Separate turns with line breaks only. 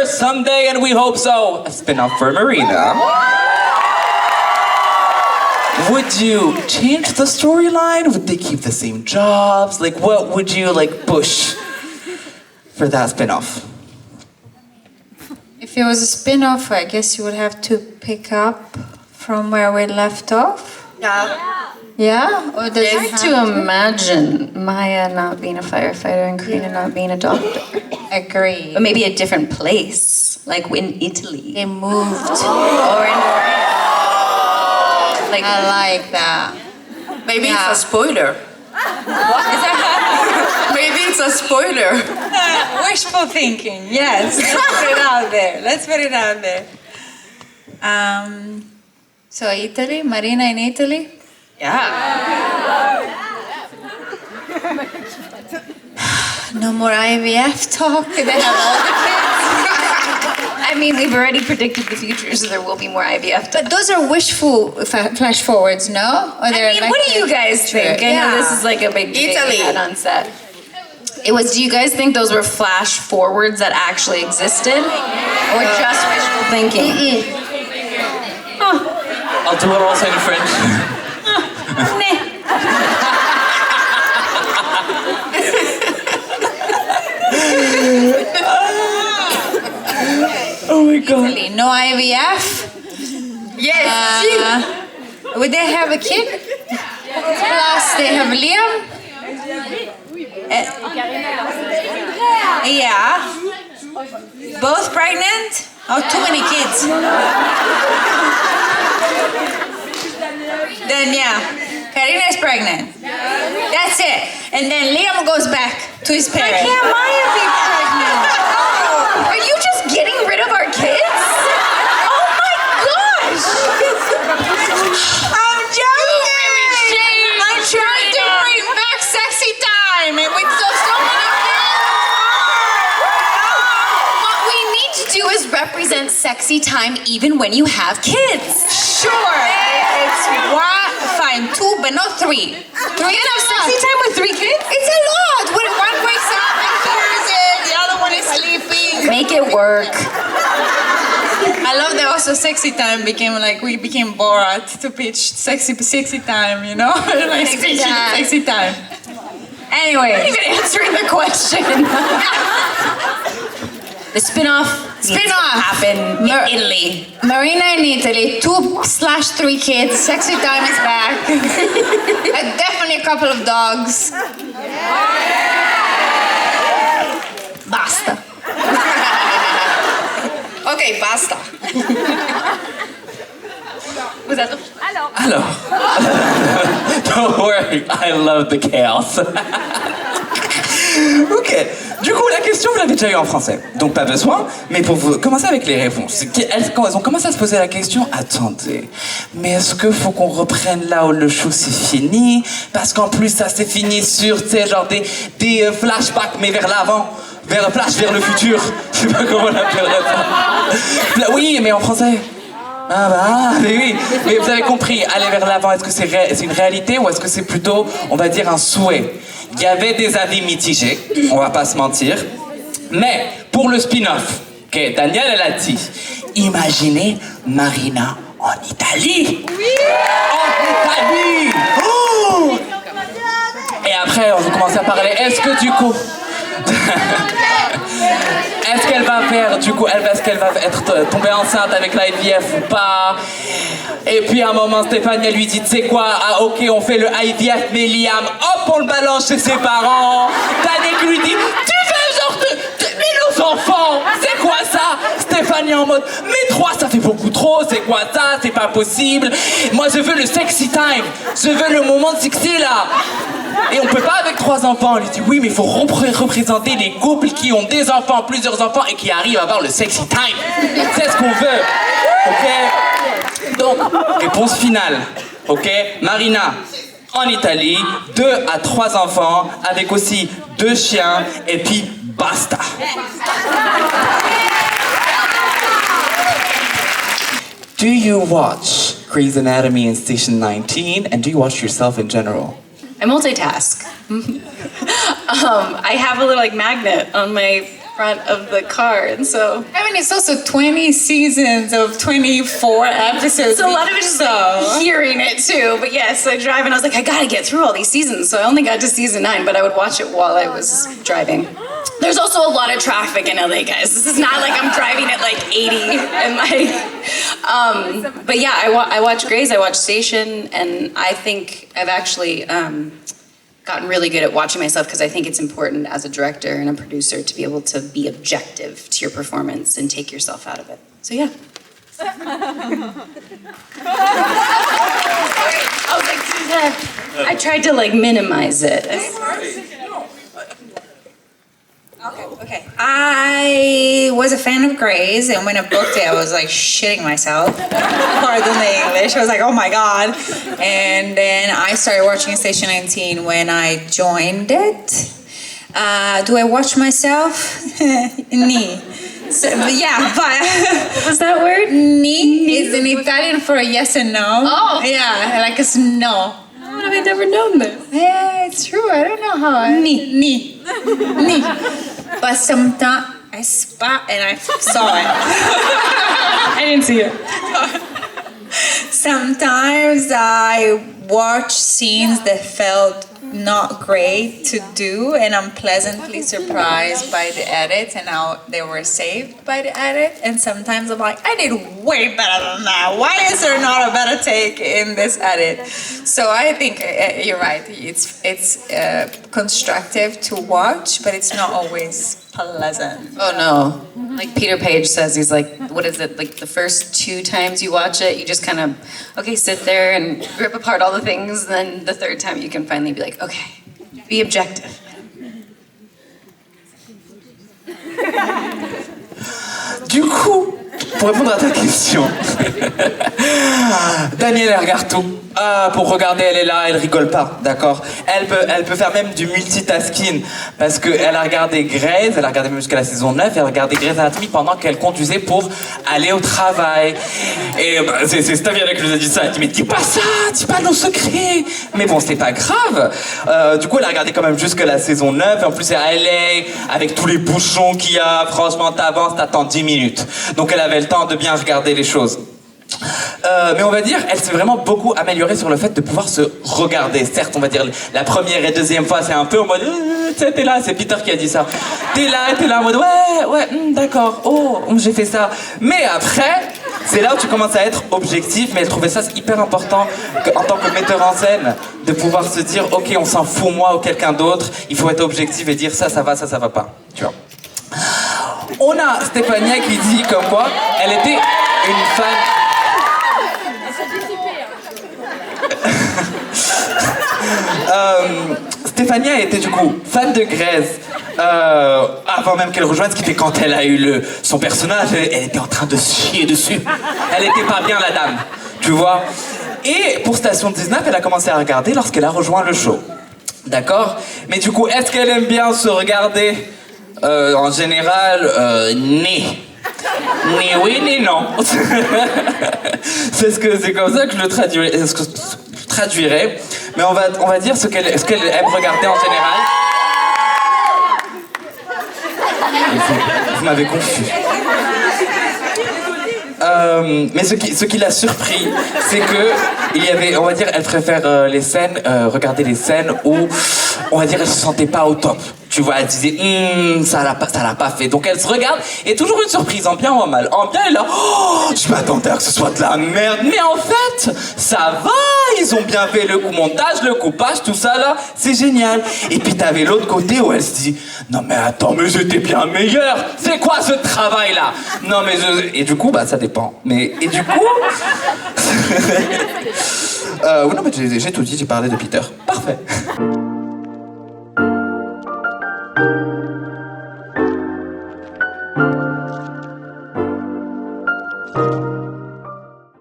future, someday, and we hope so, a spin-off for Marina. Would you change the storyline? Would they keep the same jobs? Like, what would you, like, push for that spin-off?
If it was a spin-off, I guess you would have to pick up from where we left off. Yeah? Or does it
I
have
to imagine Maya not being a firefighter and Karina not being a doctor.
Agree.
But maybe a different place, like in Italy.
They moved.
Or in like
I like that.
Maybe
Yeah.
it's a spoiler. Maybe it's a spoiler.
Wishful thinking, yes. Let's put it out there. Let's put it out there. So Italy, Marina in Italy? No more IVF talk. They have all the kids.
I mean, we've already predicted the future, so there will be more IVF.
But those are wishful flash forwards, no? Or
I mean, what do you guys think? I know this is like a big debate
Italy.
we had on set. It was. Do you guys think those were flash forwards that actually existed, or just wishful thinking?
I'll do it also in French. Oh my god.
Italy, no IVF?
Yes.
Would they have a kid? Plus they have Liam? Yeah. Both pregnant? Oh, too many kids. Then yeah, Karina is pregnant. That's it. And then Liam goes back to his parents.
Why can't Maya be pregnant? Are you just getting rid of our kids? Oh my gosh!
I'm joking! I'm trying to bring back sexy time and with so many
What we need to do is represent sexy time even when you have kids.
Sure, it's one, fine, two, but not three. Three
You can have sexy time with 3 kids?
It's a lot. When one wakes up and hears it, the other one is sleeping.
Make it work.
I love that also sexy time became like, we became Borat to pitch sexy time, you know? Like
Sexy time.
Sexy time. Anyway.
Not even answering the question. The spin-off happen in Italy.
Marina in Italy, 2/3 kids, sexy time is back. Definitely a couple of dogs. Basta.
Okay, basta.
Was that the...
Alors. Don't worry, I love the chaos. Ok. Du coup, la question, vous l'avez déjà eu en français. Donc, pas besoin. Mais pour vous commencer avec les réponses. Quand elles ont commencé à se poser la question, attendez. Mais est-ce qu'il faut qu'on reprenne là où le show c'est fini? Parce qu'en plus, ça s'est fini sur, tu sais, genre des flashbacks, mais vers l'avant. Flash vers le futur. Je sais pas comment on appellerait ça. Oui, mais en français. Ah bah, mais oui, mais vous avez compris, aller vers l'avant, est-ce que c'est une réalité ou est-ce que c'est plutôt, on va dire, un souhait? Il y avait des avis mitigés, on va pas se mentir, mais pour le spin-off, que Danielle elle a dit, imaginez Marina en Italie. Oui. En Italie. Oh. Et après, on va commencer à parler, est-ce que du coup... Est-ce qu'elle va faire, du coup, est-ce qu'elle va être tombée enceinte avec l'IVF ou pas? Et puis à un moment, Stéphanie, elle lui dit, tu sais quoi, ah ok, on fait le IVF, mais Liam, hop, on le balance chez ses parents. Daniel lui dit, tu fais genre mais nos enfants, c'est quoi ça? Stéphanie en mode, mais 3, ça fait beaucoup trop, c'est quoi ça? C'est pas possible. Moi, je veux le sexy time, je veux le moment sexy là. Et on peut pas avec 3 enfants. Elle lui dit oui, mais il faut représenter les couples qui ont des enfants, plusieurs enfants et qui arrivent à avoir le sexy time. C'est ce qu'on veut. Ok? Donc, réponse finale. Ok? Marina, en Italie, 2 à 3 enfants, avec aussi 2 chiens, et puis basta. Do you watch Grey's Anatomy and Station 19, and do you watch yourself in general?
I multitask. I have a little like magnet on my front of the car, and so.
I mean, it's also 20 seasons of 24 episodes.
So a lot of it is like hearing it too. But yes, I drive and I was like, I gotta get through all these seasons. So I only got to season 9, but I would watch it while I was driving. There's also a lot of traffic in LA, guys. This is not like I'm driving at like 80 and like. But yeah, I watch Grey's, I watch Station, and I think I've actually gotten really good at watching myself because I think it's important as a director and a producer to be able to be objective to your performance and take yourself out of it. So yeah. I was like, I tried to like minimize it.
Okay. I was a fan of Grey's, and when I booked it, I was like shitting myself. Pardon the English. I was like, oh my god. And then I started watching Station 19 when I joined it. Do I watch myself? Ni. So, yeah, but
What was that word?
ni is in Italian for a yes and no.
Oh.
Yeah, like it's no.
How have I never known this?
Yeah, it's true. I don't know how. Ni. But sometimes I spat and I saw it.
I didn't see it.
Sometimes I watch scenes that felt not great to do, and I'm pleasantly surprised by the edit and how they were saved by the edit. And sometimes I'm like, I did way better than that. Why is there not a better take in this edit? So I think you're right. It's constructive to watch, but it's not always pleasant.
Oh no. Like Peter Page says, he's like, what is it? Like the first 2 times you watch it, you just kind of, okay, sit there and rip apart all the things. And then the 3rd time you can finally be like, okay, be objective.
Du coup, pour répondre à ta question, Danielle, elle regarde tout. Pour regarder, elle est là, elle rigole pas, d'accord? Elle peut faire même du multitasking parce qu'elle a regardé Grey's, elle a regardé même jusqu'à la saison 9, elle a regardé Grey's Anatomy pendant qu'elle conduisait pour aller au travail. Et c'est Staviana qui nous a dit ça, elle dit mais dis pas ça, dis pas nos secrets. Mais bon, c'était pas grave. Du coup, elle a regardé quand même jusqu'à la saison 9, et en plus c'est à LA, avec tous les bouchons qu'il y a, franchement t'avances, t'attends 10 minutes. Donc elle avait le temps de bien regarder les choses. Mais on va dire, elle s'est vraiment beaucoup améliorée sur le fait de pouvoir se regarder. Certes, on va dire, la première et deuxième fois, c'est un peu en mode, tu sais, t'es là, c'est Peter qui a dit ça. T'es là en mode, ouais, d'accord, oh, j'ai fait ça. Mais après, c'est là où tu commences à être objectif, mais elle trouvait ça hyper important, en tant que metteur en scène, de pouvoir se dire, ok, on s'en fout moi ou quelqu'un d'autre, il faut être objectif et dire ça va, ça va pas, tu vois. On a Stéphania qui dit comme quoi, elle était une fan... Stéphania était du coup fan de Grey's avant même qu'elle rejoigne, ce qui fait quand elle a eu son personnage, elle était en train de se chier dessus. Elle était pas bien la dame, tu vois. Et pour Station 19, elle a commencé à regarder lorsqu'elle a rejoint le show. D'accord? Mais du coup, est-ce qu'elle aime bien se regarder en général, ni oui, ni non. C'est comme ça que je le traduirais. Mais on va dire ce qu'elle aime regarder en général. Vous m'avez confus. Mais ce qui l'a surpris, c'est que il y avait, on va dire, elle préfère regarder les scènes où, on va dire, elle se sentait pas au top. Tu vois, elle disait, ça l'a pas fait. Donc elle se regarde, et toujours une surprise, en bien ou en mal. En bien, elle est là, oh, je m'attendais à que ce soit de la merde. Mais en fait, ça va, ils ont bien fait le montage, le coupage, tout ça là, c'est génial. Et puis t'avais l'autre côté où elle se dit, non mais attends, mais j'étais bien meilleur. C'est quoi ce travail là? Non mais et du coup, bah ça dépend. Et du coup... oui, non mais j'ai tout dit, j'ai parlé de Peter. Parfait.